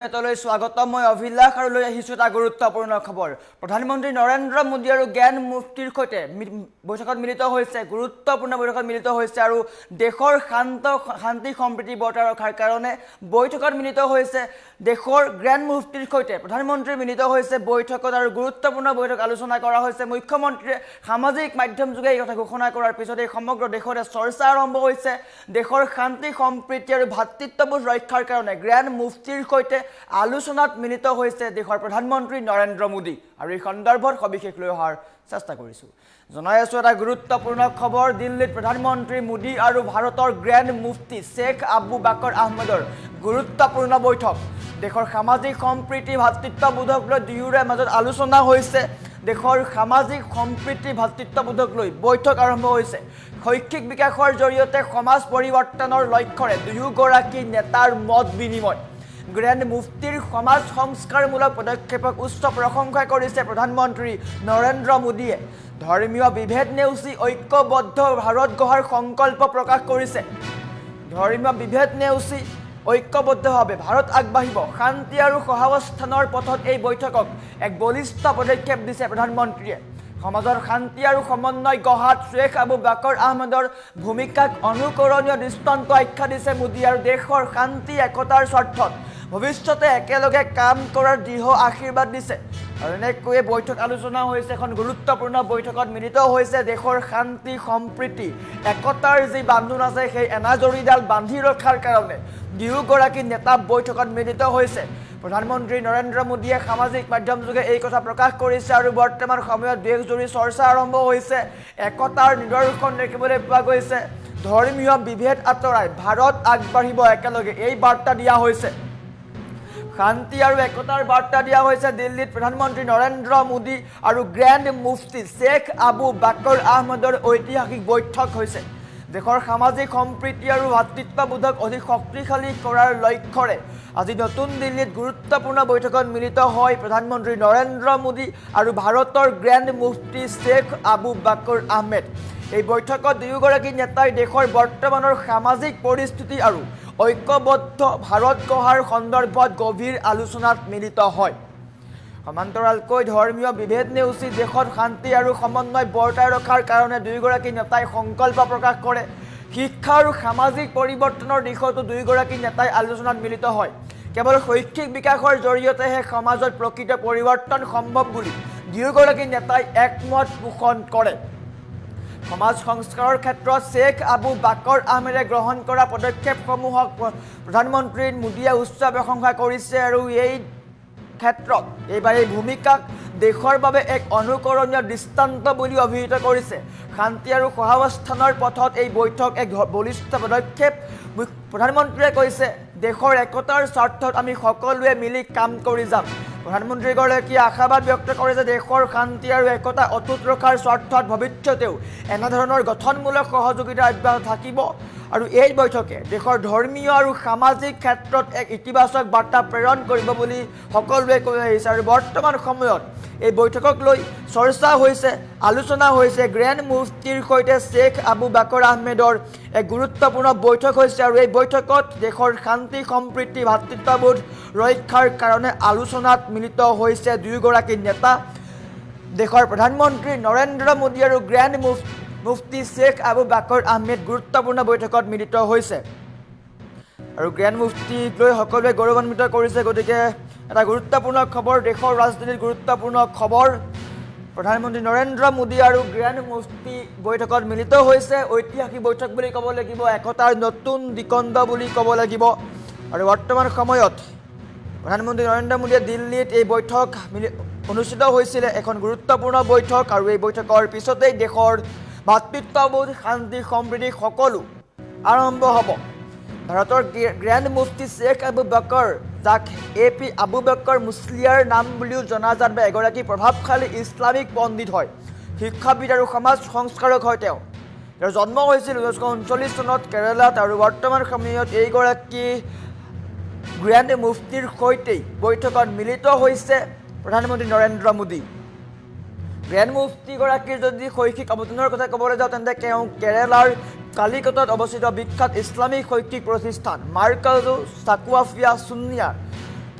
তলৈ স্বাগতম মই অভিলাষ আৰু লৈ আহিছো এটা গুৰুত্বপূৰ্ণ খবৰ প্ৰধানমন্ত্ৰী নৰেন্দ্ৰ মোদী আৰু জ্ঞান মুফতিৰ সৈতে বৈঠকত মিলিত হৈছে গুৰুত্বপূৰ্ণ বৈঠকত মিলিত হৈছে আৰু দেশৰ শান্তি সম্প্ৰীতি বৰ্তাই ৰখাৰ কাৰণে বৈঠকত মিলিত হৈছে দেশৰ জ্ঞান মুফতিৰ সৈতে প্ৰধানমন্ত্ৰী মিলিত হৈছে বৈঠকত আৰু গুৰুত্বপূৰ্ণ বৈঠক আলোচনা কৰা হৈছে মুখ্যমন্ত্ৰীয়ে সামাজিক মাধ্যম যোগে এই কথা ঘোষণা কৰাৰ পিছতে সমগ্ৰ দেশতে চৰ্চা আৰম্ভ হৈছে দেশৰ শান্তি সম্প্ৰীতি আৰু ভাতৃত্ববোধ ৰক্ষাৰ কাৰণে জ্ঞান মুফতিৰ সৈতে আলোচনাত মিলিত হৈছে দেশৰ প্ৰধানমন্ত্ৰী নৰেন্দ্ৰ মোদী আৰু এই সন্দৰ্ভত সবিশেষ লৈ অহাৰ চেষ্টা কৰিছো জনাই আছো এটা গুৰুত্বপূৰ্ণ খবৰ দিল্লীত প্ৰধানমন্ত্ৰী মোদী আৰু ভাৰতৰ গ্ৰেণ্ড মুফতি শেখ আবু বাকৰ আহমেদৰ গুৰুত্বপূৰ্ণ বৈঠক দেশৰ সামাজিক সম্প্ৰীতি ভাতৃত্ববোধক লৈ দুয়োৰে মাজত আলোচনা হৈছে দেশৰ সামাজিক সম্প্ৰীতি ভাতৃত্ববোধক লৈ বৈঠক আৰম্ভ হৈছে শৈক্ষিক বিকাশৰ জৰিয়তে সমাজ পৰিৱৰ্তনৰ লক্ষ্যৰে দুয়োগৰাকী নেতাৰ মত বিনিময় গ্ৰেণ্ড মুফতিৰ সমাজ সংস্কাৰমূলক পদক্ষেপক উচ্চ প্ৰশংসা কৰিছে প্ৰধানমন্ত্ৰী নৰেন্দ্ৰ মোদীয়ে ধৰ্মীয় বিভেদ নেওচি ঐক্যবদ্ধ ভাৰত গঢ়াৰ সংকল্প প্ৰকাশ কৰিছে ধৰ্মীয় বিভেদ নেওচি ঐক্যবদ্ধভাৱে ভাৰত আগবাঢ়িব শান্তি আৰু সহাৱস্থানৰ পথত এই বৈঠকক এক বলিষ্ঠ পদক্ষেপ দিছে প্ৰধানমন্ত্ৰীয়ে সমাজৰ শান্তি আৰু সমন্বয় গঢ়াত শেখ আবু বাকৰ আহমেদৰ ভূমিকাক অনুকৰণীয় দৃষ্টান্ত আখ্যা দিছে মোদী আৰু দেশৰ শান্তি একতাৰ স্বাৰ্থত ভৱিষ্যতে একেলগে কাম কৰাৰ দৃঢ় আশীৰ্বাদ দিছে আৰু এনেকৈয়ে বৈঠক আলোচনা হৈছে এখন গুৰুত্বপূৰ্ণ বৈঠকত মিলিত হৈছে দেশৰ শান্তি সম্প্ৰীতি একতাৰ যি বান্ধোন আছে সেই এনাজৰীডাল বান্ধি ৰখাৰ কাৰণে দুয়োগৰাকী নেতা বৈঠকত মিলিত হৈছে প্ৰধানমন্ত্ৰী নৰেন্দ্ৰ মোদীয়ে সামাজিক মাধ্যম যোগে এই কথা প্ৰকাশ কৰিছে আৰু বৰ্তমান সময়ত দেশজুৰি চৰ্চা আৰম্ভ হৈছে একতাৰ নিদৰ্শন দেখিবলৈ পোৱা গৈছে ধৰ্মীয় বিভেদ আঁতৰাই ভাৰত আগবাঢ়িব একেলগে এই বাৰ্তা দিয়া হৈছে শান্তি আৰু একতাৰ বাৰ্তা দিয়া হৈছে দিল্লীত প্ৰধানমন্ত্ৰী নৰেন্দ্ৰ মোদী আৰু গ্ৰেণ্ড মুফতি শেখ আবু বাকৰ আহমেদৰ ঐতিহাসিক বৈঠক হৈছে দেশৰ সামাজিক সম্প্ৰীতি আৰু ভাতৃত্ববোধক অধিক শক্তিশালী কৰাৰ লক্ষ্যৰে আজি নতুন দিল্লীত গুৰুত্বপূৰ্ণ বৈঠকত মিলিত হয় প্ৰধানমন্ত্ৰী নৰেন্দ্ৰ মোদী আৰু ভাৰতৰ গ্ৰেণ্ড মুফতি শেখ আবু বাকৰ আহমেদ এই বৈঠকত দুয়োগৰাকী নেতাই দেশৰ বৰ্তমানৰ সামাজিক পৰিস্থিতি আৰু ঐক্যবদ্ধ ভাৰত গঢ়াৰ সন্দৰ্ভত গভীৰ আলোচনাত মিলিত হয় সমান্তৰালকৈ ধৰ্মীয় বিভেদ নেওচি দেশত শান্তি আৰু সমন্বয় বৰ্তাই ৰখাৰ কাৰণে দুয়োগৰাকী নেতাই সংকল্প প্ৰকাশ কৰে শিক্ষা আৰু সামাজিক পৰিৱৰ্তনৰ দিশতো দুয়োগৰাকী নেতাই আলোচনাত মিলিত হয় কেৱল শৈক্ষিক বিকাশৰ জৰিয়তেহে সমাজত প্ৰকৃত পৰিৱৰ্তন সম্ভৱ বুলি দুয়োগৰাকী নেতাই একমত পোষণ কৰে সমাজ সংস্কাৰৰ ক্ষেত্ৰত শেখ আবু বাকৰ আহমেদে গ্ৰহণ কৰা পদক্ষেপসমূহক প্ৰধানমন্ত্ৰী মোদীয়ে উচ্চ প্ৰশংসা কৰিছে আৰু এই ক্ষেত্ৰত এইবাৰ এই ভূমিকাক দেশৰ বাবে এক অনুকৰণীয় দৃষ্টান্ত বুলি অভিহিত কৰিছে শান্তি আৰু সহাৱস্থানৰ পথত এই বৈঠক এক বলিষ্ঠ পদক্ষেপ প্ৰধানমন্ত্ৰীয়ে কৈছে দেশৰ একতাৰ স্বাৰ্থত আমি সকলোৱে মিলি কাম কৰি যাম প্ৰধানমন্ত্ৰীগৰাকীয়ে আশাবাদ ব্যক্ত কৰে যে দেশৰ শান্তি আৰু একতা অটুট ৰখাৰ স্বাৰ্থত ভৱিষ্যতেও এনেধৰণৰ গঠনমূলক সহযোগিতা অব্যাহত থাকিব আৰু এই বৈঠকে দেশৰ ধৰ্মীয় আৰু সামাজিক ক্ষেত্ৰত এক ইতিবাচক বাৰ্তা প্ৰেৰণ কৰিব বুলি সকলোৱে কৈ আহিছে আৰু বৰ্তমান সময়ত এই বৈঠকক লৈ চৰ্চা হৈছে আলোচনা হৈছে গ্ৰেণ্ড মুফতিৰ সৈতে শেখ আবু বাকৰ আহমেদৰ এক গুৰুত্বপূৰ্ণ বৈঠক হৈছে আৰু এই বৈঠকত দেশৰ শান্তি সম্প্ৰীতি ভাতৃত্ববোধ ৰক্ষাৰ কাৰণে আলোচনাত মিলিত হৈছে দুয়োগৰাকী নেতা দেশৰ প্ৰধানমন্ত্ৰী নৰেন্দ্ৰ মোদী আৰু গ্ৰেণ্ড মুফতি শেখ আবু বাকৰ আহমেদ গুৰুত্বপূৰ্ণ বৈঠকত মিলিত হৈছে আৰু গ্ৰেণ্ড মুফতিক লৈ সকলোৱে গৌৰৱান্বিত কৰিছে গতিকে এটা গুৰুত্বপূৰ্ণ খবৰ দেশৰ ৰাজনীতিৰ গুৰুত্বপূৰ্ণ খবৰ প্ৰধানমন্ত্ৰী নৰেন্দ্ৰ মোদী আৰু গ্ৰেণ্ড মুফতি বৈঠকত মিলিত হৈছে ঐতিহাসিক বৈঠক বুলি ক'ব লাগিব একতাৰ নতুন দিগন্ত বুলি ক'ব লাগিব আৰু বৰ্তমান সময়ত প্ৰধানমন্ত্ৰী নৰেন্দ্ৰ মোদীয়ে দিল্লীত এই বৈঠক অনুষ্ঠিত হৈছিলে এখন গুৰুত্বপূৰ্ণ বৈঠক আৰু এই বৈঠকৰ পিছতেই দেশৰ ভাতৃত্ববোধ শান্তি সম্প্ৰীতি সকলো আৰম্ভ হ'ব ভাৰতৰ গ্ৰেণ্ড মুফতি শেখ আবু বাকৰ যাক AP আবু বাকৰ মুছলিয়াৰ নাম বুলিও জনাজাত বা এগৰাকী প্ৰভাৱশালী ইছলামিক পণ্ডিত হয় শিক্ষাবিদ আৰু সমাজ সংস্কাৰক হয় তেওঁৰ জন্ম হৈছিল 1939 চনত কেৰালাত আৰু বৰ্তমান সময়ত এইগৰাকী গ্ৰেণ্ড মুফতিৰ সৈতেই বৈঠকত মিলিত হৈছে প্ৰধানমন্ত্ৰী নৰেন্দ্ৰ মোদী গ্ৰেণ্ড মুফতিগৰাকীৰ যদি শৈক্ষিক অৱদানৰ কথা ক'বলৈ যাওঁ তেন্তে তেওঁ কেৰেলাৰ কালিকটত অৱস্থিত বিখ্যাত ইছলামিক শৈক্ষিক প্ৰতিষ্ঠান মাৰ্কাজু সাকুৱাফিয়া সুন্নিয়া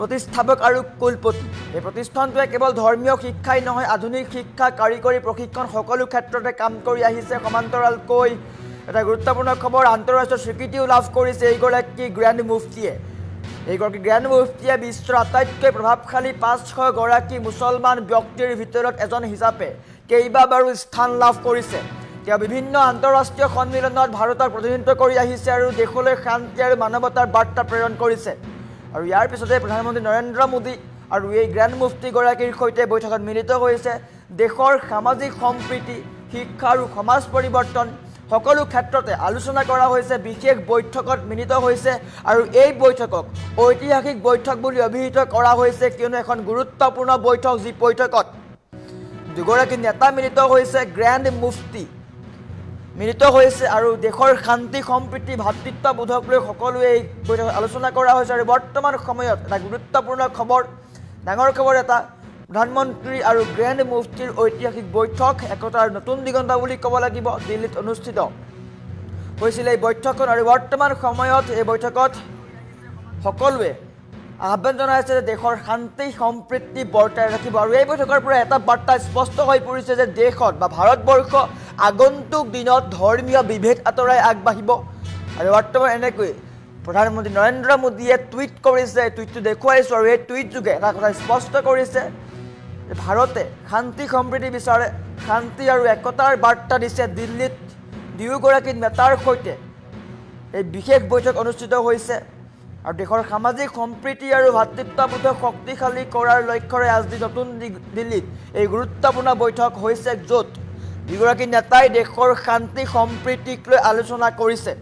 প্ৰতিষ্ঠাপক আৰু কুলপতি। এই প্ৰতিষ্ঠানটোৱে কেৱল ধৰ্মীয় শিক্ষাই নহয়, আধুনিক শিক্ষা, কাৰিকৰী প্ৰশিক্ষণ সকলো ক্ষেত্ৰতে কাম কৰি আহিছে। সমান্তৰালকৈ এটা গুৰুত্বপূৰ্ণ খবৰ, আন্তঃৰাষ্ট্ৰীয় স্বীকৃতিও লাভ কৰিছে এইগৰাকী গ্ৰেণ্ড মুফতিয়ে। এইগৰাকী গ্ৰেণ্ড মুফতিয়ে বিশ্বৰ আটাইতকৈ প্ৰভাৱশালী 500 গৰাকী মুছলমান ব্যক্তিৰ ভিতৰত এজন হিচাপে কেইবাবাৰো স্থান লাভ কৰিছে। তেওঁ বিভিন্ন আন্তঃৰাষ্ট্ৰীয় সন্মিলনত ভাৰতক প্ৰতিনিধিত্ব কৰি আহিছে আৰু দেশলৈ শান্তি আৰু মানৱতাৰ বাৰ্তা প্ৰেৰণ কৰিছে। আৰু ইয়াৰ পিছতে প্ৰধানমন্ত্ৰী নৰেন্দ্ৰ মোদী আৰু এই গ্ৰেণ্ড মুফতিগৰাকীৰ সৈতে বৈঠকত মিলিত হৈছে। দেশৰ সামাজিক সম্প্ৰীতি, শিক্ষা আৰু সমাজ পৰিৱৰ্তন সকলো ক্ষেত্ৰতে আলোচনা কৰা হৈছে। বিশেষ বৈঠকত মিলিত হৈছে আৰু এই বৈঠকক ঐতিহাসিক বৈঠক বুলি অভিহিত কৰা হৈছে, কিয়নো এখন গুৰুত্বপূৰ্ণ বৈঠক, যি বৈঠকত দুগৰাকী নেতা মিলিত হৈছে, গ্ৰেণ্ড মুফতি মিলিত হৈছে আৰু দেশৰ শান্তি সম্প্ৰীতি ভাতৃত্ববোধক লৈ সকলোৱে এই বৈঠকত আলোচনা কৰা হৈছে। আৰু বৰ্তমান সময়ত এটা গুৰুত্বপূৰ্ণ খবৰ, ডাঙৰ খবৰ এটা, প্ৰধানমন্ত্ৰী আৰু গ্ৰেণ্ড মুফতিৰ ঐতিহাসিক বৈঠক একতাৰ নতুন দিগন্ত বুলি ক'ব লাগিব, দিল্লীত অনুষ্ঠিত হৈছিল এই বৈঠকখন। আৰু বৰ্তমান সময়ত এই বৈঠকত সকলোৱে আহ্বান জনাইছে যে দেশৰ শান্তি সম্প্ৰীতি বৰ্তাই ৰাখিব। আৰু এই বৈঠকৰ পৰা এটা বাৰ্তা স্পষ্ট হৈ পৰিছে যে দেশত বা ভাৰতবৰ্ষ আগন্তুক দিনত ধৰ্মীয় বিভেদ আঁতৰাই আগবাঢ়িব। আৰু বৰ্তমান এনেকৈ প্ৰধানমন্ত্ৰী নৰেন্দ্ৰ মোদীয়ে টুইট কৰিছে, টুইটটো দেখুৱাইছোঁ আৰু এই টুইট যোগে এটা কথা স্পষ্ট কৰিছে যে ভাৰতে শান্তি সম্প্ৰীতি বিচাৰে, শান্তি আৰু একতাৰ বাৰ্তা দিছে। দিল্লীত দুয়োগৰাকী নেতাৰ সৈতে এই বিশেষ বৈঠক অনুষ্ঠিত হৈছে আৰু দেশৰ সামাজিক সম্প্ৰীতি আৰু ভাতৃত্ববোধক শক্তিশালী কৰাৰ লক্ষ্যৰে আজি নতুন দিল্লীত এই গুৰুত্বপূৰ্ণ বৈঠক হৈছে, য'ত দুয়োগৰাকী নেতাই দেশৰ শান্তি সম্প্ৰীতিক লৈ আলোচনা কৰিছে।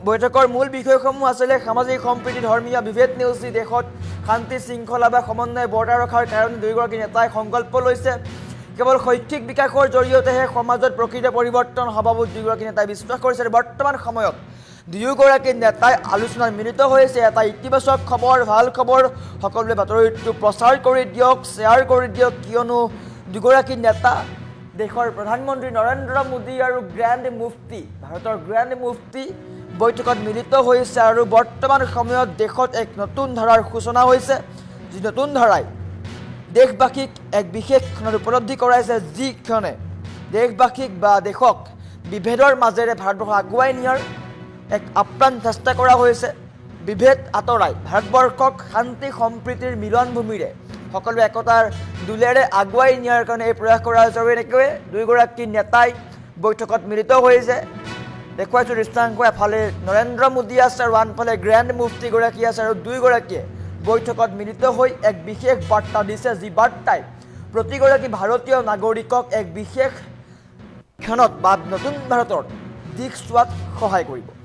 বৈঠকৰ মূল বিষয়সমূহ আছিলে সামাজিক সম্প্ৰীতি, ধৰ্মীয় বিভেদ নেওচি দেশত শান্তি শৃংখলা বা সমন্বয় বৰ্তাই ৰখাৰ কাৰণে দুয়োগৰাকী নেতাই সংকল্প লৈছে। কেৱল শৈক্ষিক বিকাশৰ জৰিয়তেহে সমাজত প্ৰকৃত পৰিৱৰ্তন হ'ব বুলি দুয়োগৰাকী নেতাই বিশ্বাস কৰিছে। বৰ্তমান সময়ত দুয়োগৰাকী নেতাই আলোচনাত মিলিত হৈছে। এটা ইতিবাচক খবৰ, ভাল খবৰ, সকলোৱে বাতৰিটো প্ৰচাৰ কৰি দিয়ক, শ্বেয়াৰ কৰি দিয়ক, কিয়নো দুগৰাকী নেতা দেশৰ প্ৰধানমন্ত্ৰী নৰেন্দ্ৰ মোদী আৰু গ্ৰেণ্ড মুফতি, ভাৰতৰ গ্ৰেণ্ড মুফতি বৈঠকত মিলিত হৈছে। আৰু বৰ্তমান সময়ত দেশত এক নতুন ধাৰাৰ সূচনা হৈছে, যি নতুন ধাৰাই দেশবাসীক এক বিশেষ ক্ষণত উপলব্ধি কৰাইছে, যিক্ষণে দেশবাসীক বা দেশক বিভেদৰ মাজেৰে ভাৰতবৰ্ষ আগুৱাই নিয়াৰ এক আপ্ৰাণ চেষ্টা কৰা হৈছে। বিভেদ আঁতৰাই ভাৰতবৰ্ষক শান্তি সম্প্ৰীতিৰ মিলনভূমিৰে সকলো একতাৰ দোলেৰে আগুৱাই নিয়াৰ কাৰণে এই প্ৰয়াস কৰা হৈছে। আৰু এনেকৈয়ে দুয়োগৰাকী নেতাই বৈঠকত মিলিত হৈছে। দেখুৱাইছোঁ দৃষ্টান্ত, এফালে নৰেন্দ্ৰ মোদী আছে আৰু আনফালে গ্ৰেণ্ড মুফতিগৰাকী আছে আৰু দুয়োগৰাকীয়ে বৈঠকত মিলিত হৈ এক বিশেষ বাৰ্তা দিছে, যি বাৰ্তাই প্ৰতিগৰাকী ভাৰতীয় নাগৰিকক এক বিশেষ ক্ষণত বা নতুন ভাৰতৰ দিশ চোৱাত সহায় কৰিব।